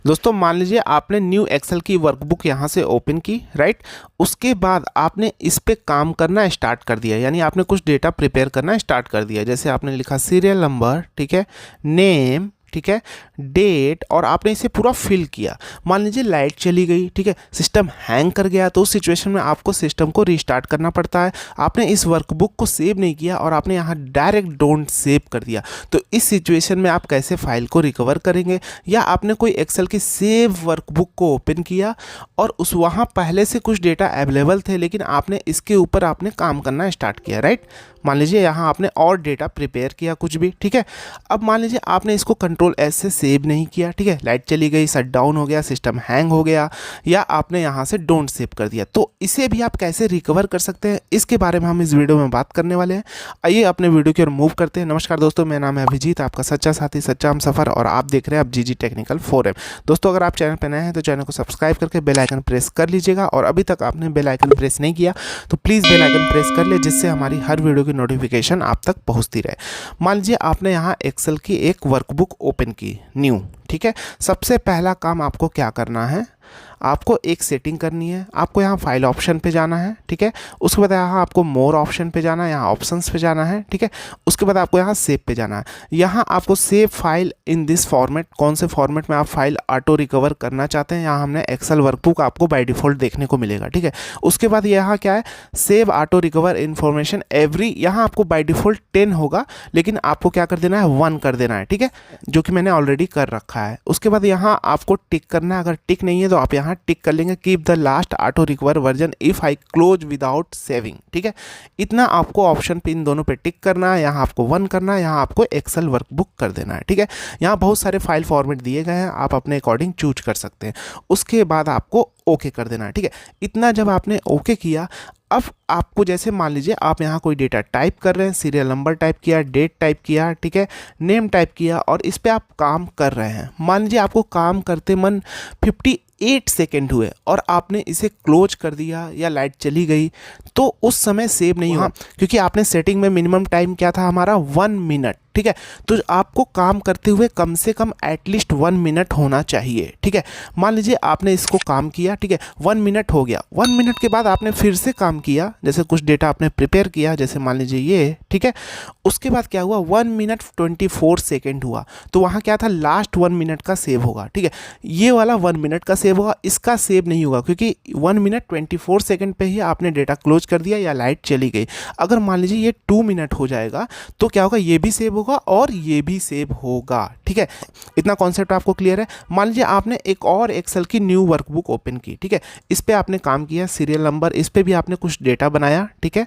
दोस्तों मान लीजिए आपने न्यू एक्सेल की वर्कबुक यहाँ से ओपन की, राइट। उसके बाद आपने इस पे काम करना स्टार्ट कर दिया, यानी आपने कुछ डेटा प्रिपेयर करना स्टार्ट कर दिया। जैसे आपने लिखा सीरियल नंबर, ठीक है, नेम, ठीक है, डेट, और आपने इसे पूरा फिल किया। मान लीजिए लाइट चली गई, ठीक है, सिस्टम हैंग कर गया, तो उस सिचुएशन में आपको सिस्टम को रीस्टार्ट करना पड़ता है। आपने इस वर्कबुक को सेव नहीं किया और आपने यहाँ डायरेक्ट डोंट सेव कर दिया, तो इस सिचुएशन में आप कैसे फाइल को रिकवर करेंगे? या आपने कोई एक्सेल की सेव वर्कबुक को ओपन किया और उस वहाँ पहले से कुछ डेटा अवेलेबल थे, लेकिन आपने इसके ऊपर आपने काम करना स्टार्ट किया, राइट। मान लीजिए यहाँ आपने और डेटा प्रिपेयर किया कुछ भी, ठीक है। अब मान लीजिए आपने इसको कंट्रोल एस से सेव नहीं किया, ठीक है, लाइट चली गई, शट डाउन हो गया, सिस्टम हैंग हो गया, या आपने यहाँ से डोंट सेव कर दिया, तो इसे भी आप कैसे रिकवर कर सकते हैं, इसके बारे में हम इस वीडियो में बात करने वाले हैं। आइए अपने वीडियो की ओर मूव करते हैं। नमस्कार दोस्तों, मेरा नाम है अभिजीत, आपका सच्चा साथी, सच्चा हमसफर, और आप देख रहे हैं अब जीजी टेक्निकल फोरम। दोस्तों अगर आप चैनल पर नए हैं तो चैनल को सब्सक्राइब करके बेल आइकन प्रेस कर लीजिएगा, और अभी तक आपने बेल आइकन प्रेस नहीं किया तो प्लीज़ बेल आइकन प्रेस कर ले, जिससे हमारी हर वीडियो की नोटिफिकेशन आप तक पहुंचती रहे। मान लीजिए आपने यहाँ एक्सेल की एक वर्कबुक ओपन की न्यू, ठीक है। सबसे पहला काम आपको क्या करना है, आपको एक सेटिंग करनी है। आपको यहाँ फाइल ऑप्शन पे जाना है, ठीक है। उसके बाद यहाँ आपको मोर ऑप्शन पे जाना है, यहाँ ऑप्शंस पे जाना है, ठीक है। उसके बाद आपको यहाँ सेव पे जाना है। यहाँ आपको save file in this format, कौन से फॉर्मेट में आप फाइल ऑटो रिकवर करना चाहते हैं, यहाँ हमने एक्सेल वर्कबुक आपको बाय डिफॉल्ट देखने को मिलेगा, ठीक है। उसके बाद यहाँ क्या है, save auto recover information every, यहाँ आपको बाय डिफॉल्ट 10 होगा, लेकिन आपको क्या कर देना है, 1 कर देना है, ठीक है, जो कि मैंने ऑलरेडी कर रखा है। उसके बाद यहाँ आपको टिक करना है, अगर टिक नहीं है तो आप यहाँ टिक कर लेंगे, keep the last auto recover version if I close without saving, ठीक है। इतना आपको ऑप्शन पे इन दोनों पे टिक करना है, यहाँ आपको 1 करना है, यहाँ आपको एक्सेल वर्कबुक कर देना है, ठीक है। यहाँ बहुत सारे फाइल फॉर्मेट दिए गए हैं, आप अपने अकॉर्डिंग चूज कर सकते हैं। उसके बाद आपको ओके कर देना है, ठीक है। इतना जब आपने ओके किया, अब आपको जैसे मान लीजिए आप यहाँ कोई डेटा टाइप कर रहे हैं, सीरियल नंबर टाइप किया, डेट टाइप किया, ठीक है, नेम टाइप किया, और इस पे आप काम कर रहे हैं। मान लीजिए आपको काम करते मन 58 सेकेंड हुए और आपने इसे क्लोज कर दिया या लाइट चली गई, तो उस समय सेव नहीं हुआ, क्योंकि आपने सेटिंग में मिनिमम टाइम क्या था हमारा, 1 मिनट, ठीक है। तो आपको काम करते हुए कम से कम एटलीस्ट 1 मिनट होना चाहिए, ठीक है। मान लीजिए आपने इसको काम किया, ठीक है, 1 मिनट हो गया। 1 मिनट के बाद आपने फिर से काम किया, जैसे कुछ डेटा आपने प्रिपेयर किया, जैसे मान लीजिए ये, ठीक है। उसके बाद क्या हुआ, 1 मिनट 24 सेकेंड हुआ, तो वहाँ क्या था, लास्ट 1 मिनट का सेव होगा, ठीक है। ये वाला 1 मिनट का सेव होगा, इसका सेव नहीं होगा, क्योंकि 1 मिनट 24 सेकेंड पे ही आपने डेटा क्लोज कर दिया या लाइट चली गई। अगर मान लीजिए ये 2 मिनट हो जाएगा तो क्या होगा, ये भी सेव होगा और ये भी सेव होगा, ठीक है। इतना कॉन्सेप्ट आपको क्लियर है। मान लीजिए आपने एक और एक्सेल की न्यू वर्कबुक ओपन की, ठीक है, इस पे आपने काम किया, सीरियल नंबर, इस पे भी आपने कुछ डेटा बनाया, ठीक है,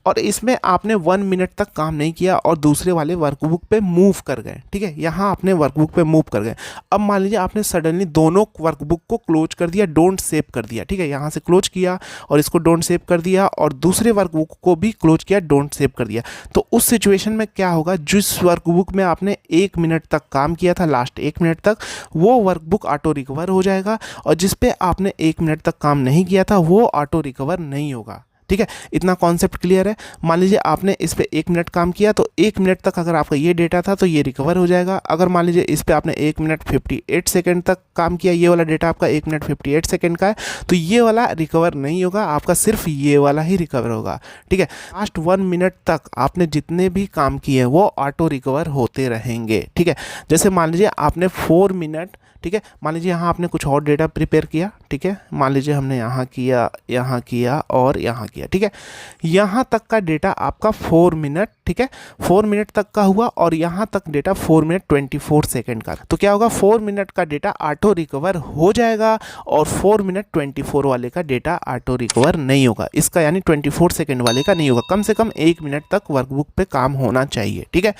और इसमें आपने 1 मिनट तक काम नहीं किया और दूसरे वाले वर्कबुक पे मूव कर गए, ठीक है, यहाँ आपने वर्कबुक पे मूव कर गए। अब मान लीजिए आपने सडनली दोनों वर्कबुक को क्लोज कर दिया, डोंट सेव कर दिया, ठीक है, यहाँ से क्लोज किया और इसको डोंट सेव कर दिया, और दूसरे वर्कबुक को भी क्लोज किया, डोंट सेव कर दिया। तो उस सिचुएशन में क्या होगा, जिस वर्कबुक में आपने 1 मिनट तक काम किया था, लास्ट 1 मिनट तक, वो वर्कबुक ऑटो रिकवर हो जाएगा, और जिस पे आपने 1 मिनट तक काम नहीं किया था वो ऑटो रिकवर नहीं होगा, ठीक है। इतना कॉन्सेप्ट क्लियर है। मान लीजिए आपने इस पे 1 मिनट काम किया, तो 1 मिनट तक अगर आपका ये डेटा था तो ये रिकवर हो जाएगा। अगर मान लीजिए इस पे आपने 1 मिनट 58 सेकेंड तक काम किया, ये वाला डेटा आपका 1 मिनट 58 सेकेंड का है, तो ये वाला रिकवर नहीं होगा, आपका सिर्फ ये वाला ही रिकवर होगा, ठीक है। लास्ट 1 मिनट तक आपने जितने भी काम किए वो ऑटो रिकवर होते रहेंगे, ठीक है। जैसे मान लीजिए आपने 4 मिनट, ठीक है, मान लीजिए यहाँ आपने कुछ और डेटा प्रिपेयर किया, ठीक है, मान लीजिए हमने यहाँ किया, यहाँ किया और यहाँ किया, ठीक है, यहाँ तक का डेटा आपका 4 मिनट, ठीक है, 4 मिनट तक का हुआ, और यहाँ तक डेटा 4 मिनट 24 सेकेंड का। तो क्या होगा, 4 मिनट का डेटा ऑटो रिकवर हो जाएगा और 4 मिनट 24 वाले का डेटा ऑटो रिकवर नहीं होगा, इसका यानी 24 सेकेंड वाले का नहीं होगा। कम से कम 1 मिनट तक वर्कबुक पे काम होना चाहिए, ठीक है।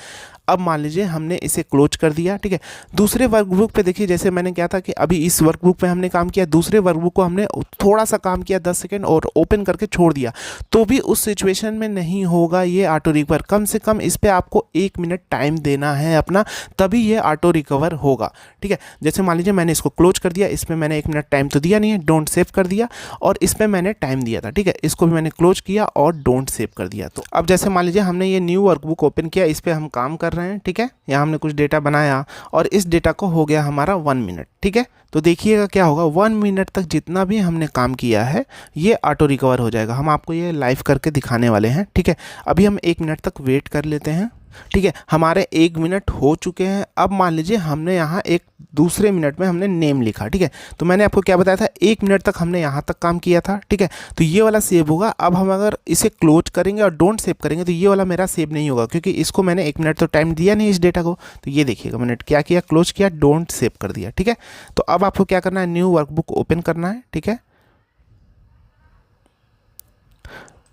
अब मान लीजिए हमने इसे क्लोज कर दिया, ठीक है। दूसरे वर्कबुक पे देखिए, जैसे मैंने क्या था कि अभी इस वर्कबुक पे हमने काम किया, दूसरे वर्कबुक को हमने थोड़ा सा काम किया 10 सेकेंड और ओपन करके छोड़ दिया, तो भी उस सिचुएशन में नहीं होगा ये ऑटो रिकवर। कम से कम इस पे आपको 1 मिनट टाइम देना है अपना, तभी ये ऑटो रिकवर होगा, ठीक है। जैसे मान लीजिए मैंने इसको क्लोज कर दिया, इसमें मैंने 1 मिनट टाइम तो दिया नहीं है, डोंट सेव कर दिया, और इस पर मैंने टाइम दिया था, ठीक है, इसको भी मैंने क्लोज किया और डोंट सेव कर दिया। तो अब जैसे मान लीजिए हमने ये न्यू वर्कबुक ओपन किया, इस पर हम काम कर कर रहे हैं, ठीक है। यहाँ हमने कुछ डेटा बनाया और इस डेटा को हो गया हमारा 1 मिनट, ठीक है। तो देखिएगा क्या होगा, 1 मिनट तक जितना भी हमने काम किया है ये ऑटो रिकवर हो जाएगा। हम आपको ये लाइव करके दिखाने वाले हैं, ठीक है। अभी हम 1 मिनट तक वेट कर लेते हैं, ठीक है। हमारे 1 मिनट हो चुके हैं। अब मान लीजिए हमने यहाँ एक दूसरे मिनट में हमने नेम लिखा, ठीक है। तो मैंने आपको क्या बताया था, 1 मिनट तक हमने यहाँ तक काम किया था, ठीक है। तो ये वाला सेव होगा। अब हम अगर इसे क्लोज करेंगे और डोंट सेव करेंगे तो ये वाला मेरा सेव नहीं होगा, क्योंकि इसको मैंने 1 मिनट तो टाइम दिया नहीं इस डेटा को। तो ये देखिएगा मैंने क्या किया, क्लोज किया, डोंट सेव कर दिया, ठीक है। तो अब आपको क्या करना है, न्यू वर्कबुक ओपन करना है, ठीक है।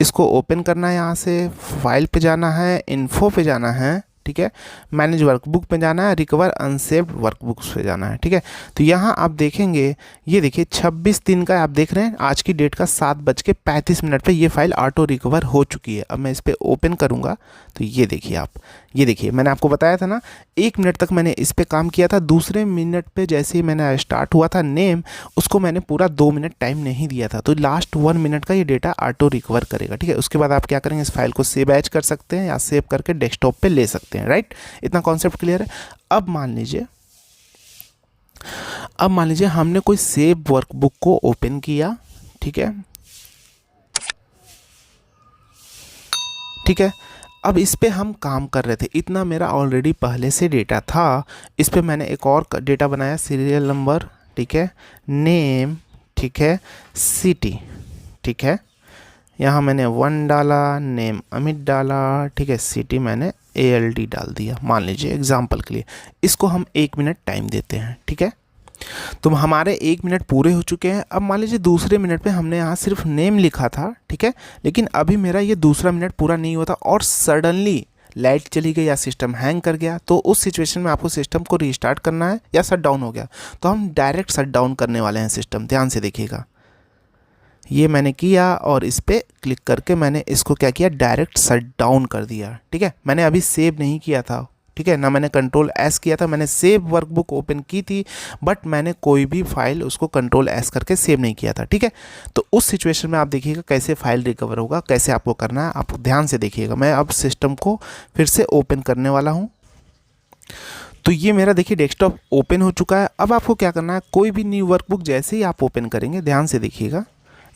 इसको ओपन करना है, यहाँ से फाइल पे जाना है, इन्फो पे जाना है, ठीक है। मैनेज वर्कबुक पे जाना है, रिकवर अनसेव्ड वर्कबुक्स पे जाना है, ठीक है। तो यहाँ आप देखेंगे, ये देखिए 26/3 का आप देख रहे हैं, आज की डेट का 7:35 पे ये फाइल ऑटो रिकवर हो चुकी है। अब मैं इस पर ओपन करूँगा तो ये देखिए आप, ये देखिए मैंने आपको बताया था ना 1 मिनट तक मैंने इस पर काम किया था। दूसरे मिनट पे जैसे ही मैंने स्टार्ट हुआ था नेम, उसको मैंने पूरा 2 मिनट टाइम नहीं दिया था। तो लास्ट 1 मिनट का ये डेटा ऑटो रिकवर करेगा, ठीक है। उसके बाद आप क्या करेंगे, इस फाइल को सेव एज कर सकते हैं या सेव करके डेस्कटॉप पे ले सकते हैं, राइट। इतना कॉन्सेप्ट क्लियर है। अब मान लीजिए हमने कोई सेव वर्कबुक को ओपन किया, ठीक है, ठीक है। अब इस पे हम काम कर रहे थे, इतना मेरा ऑलरेडी पहले से डेटा था। इस पे मैंने एक और डेटा बनाया, सीरियल नंबर, ठीक है, नेम, ठीक है, सिटी, ठीक है। यहाँ मैंने 1 डाला, नेम अमित डाला, ठीक है, सिटी मैंने ALD डाल दिया, मान लीजिए एग्जाम्पल के लिए। इसको हम 1 मिनट टाइम देते हैं, ठीक है। तो हमारे 1 मिनट पूरे हो चुके हैं। अब मान लीजिए दूसरे मिनट पे हमने यहाँ सिर्फ नेम लिखा था, ठीक है, लेकिन अभी मेरा ये दूसरा मिनट पूरा नहीं हुआ था और सडनली लाइट चली गई या सिस्टम हैंग कर गया। तो उस सिचुएशन में आपको सिस्टम को रीस्टार्ट करना है या शट डाउन हो गया, तो हम डायरेक्ट शट डाउन करने वाले हैं सिस्टम। ध्यान से देखिएगा, ये मैंने किया और इस पर क्लिक करके मैंने इसको क्या किया, डायरेक्ट शट डाउन कर दिया, ठीक है। मैंने अभी सेव नहीं किया था, ठीक है, ना मैंने Ctrl+S किया था। मैंने सेव वर्कबुक ओपन की थी बट मैंने कोई भी फाइल उसको Ctrl+S करके सेव नहीं किया था, ठीक है। तो उस सिचुएशन में आप देखिएगा कैसे फाइल रिकवर होगा, कैसे आपको करना है, आप ध्यान से देखिएगा। मैं अब सिस्टम को फिर से ओपन करने वाला हूँ। तो ये मेरा देखिए डेस्कटॉप ओपन हो चुका है। अब आपको क्या करना है, कोई भी न्यू वर्कबुक जैसे ही आप ओपन करेंगे, ध्यान से देखिएगा,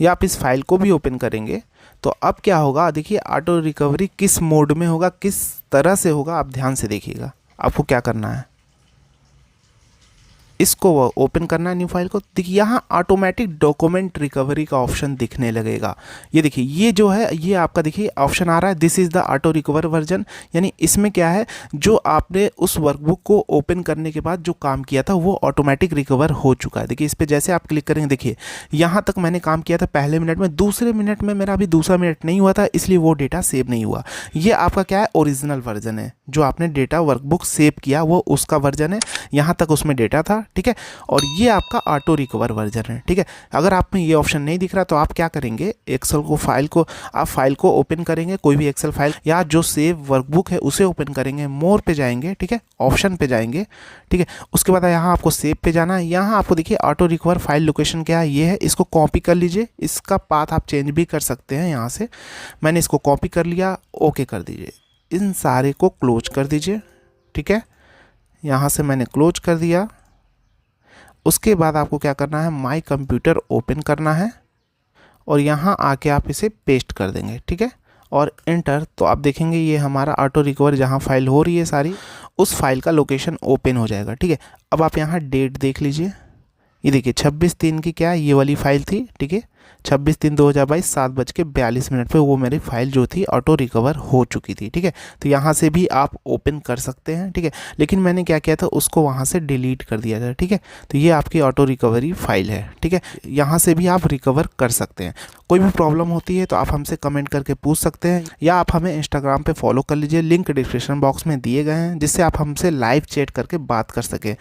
या आप इस फाइल को भी ओपन करेंगे तो अब क्या होगा, देखिए ऑटो रिकवरी किस मोड में होगा, किस तरह से होगा, आप ध्यान से देखिएगा। आपको क्या करना है, इसको ओपन करना है न्यू फाइल को। देखिए यहाँ ऑटोमेटिक डॉक्यूमेंट रिकवरी का ऑप्शन दिखने लगेगा। ये देखिए ये जो है ये आपका देखिए ऑप्शन आ रहा है, this is the auto recover version. यानी इसमें क्या है, जो आपने उस वर्कबुक को ओपन करने के बाद जो काम किया था वो ऑटोमेटिक रिकवर हो चुका है। देखिए इस पर जैसे आप क्लिक करेंगे, देखिए यहाँ तक मैंने काम किया था पहले मिनट में, दूसरे मिनट में मेरा अभी दूसरा मिनट नहीं हुआ था, इसलिए वो डेटा सेव नहीं हुआ। ये आपका क्या है, ओरिजिनल वर्जन है। जो आपने डेटा वर्कबुक सेव किया वो उसका वर्जन है, यहाँ तक उसमें डेटा था, ठीक है। और ये आपका ऑटो रिकवर वर्जन है, ठीक है। अगर आप में ये ऑप्शन नहीं दिख रहा तो आप क्या करेंगे, एक्सेल को फाइल को ओपन करेंगे, कोई भी एक्सेल फाइल या जो सेव वर्कबुक है उसे ओपन करेंगे, मोर पे जाएंगे, ठीक है, ऑप्शन पे जाएंगे, ठीक है। उसके बाद यहाँ आपको सेव पे जाना है। यहाँ आपको देखिए ऑटो रिकवर फाइल लोकेशन क्या है, ये है, इसको कॉपी कर लीजिए। इसका पाथ आप चेंज भी कर सकते हैं यहाँ से। मैंने इसको कॉपी कर लिया, ओके कर दीजिए। इन सारे को क्लोज कर दीजिए, ठीक है। यहाँ से मैंने क्लोज कर दिया। उसके बाद आपको क्या करना है, माई कंप्यूटर ओपन करना है और यहाँ आके आप इसे पेस्ट कर देंगे, ठीक है, और एंटर। तो आप देखेंगे ये हमारा ऑटो रिकवर जहाँ फाइल हो रही है सारी, उस फाइल का लोकेशन ओपन हो जाएगा, ठीक है। अब आप यहाँ डेट देख लीजिए, ये देखिए 26/3 की क्या ये वाली फाइल थी, ठीक है, 26/3/2022 7:42 पे वो मेरी फाइल जो थी ऑटो रिकवर हो चुकी थी, ठीक है। तो यहाँ से भी आप ओपन कर सकते हैं, ठीक है, लेकिन मैंने क्या किया था, उसको वहाँ से डिलीट कर दिया था, ठीक है। तो ये आपकी ऑटो रिकवरी फाइल है, ठीक है। यहाँ से भी आप रिकवर कर सकते हैं। कोई भी प्रॉब्लम होती है तो आप हमसे कमेंट करके पूछ सकते हैं, या आप हमें इंस्टाग्राम पे फॉलो कर लीजिए, लिंक डिस्क्रिप्शन बॉक्स में दिए गए हैं, जिससे आप हमसे लाइव चैट करके बात कर सकें।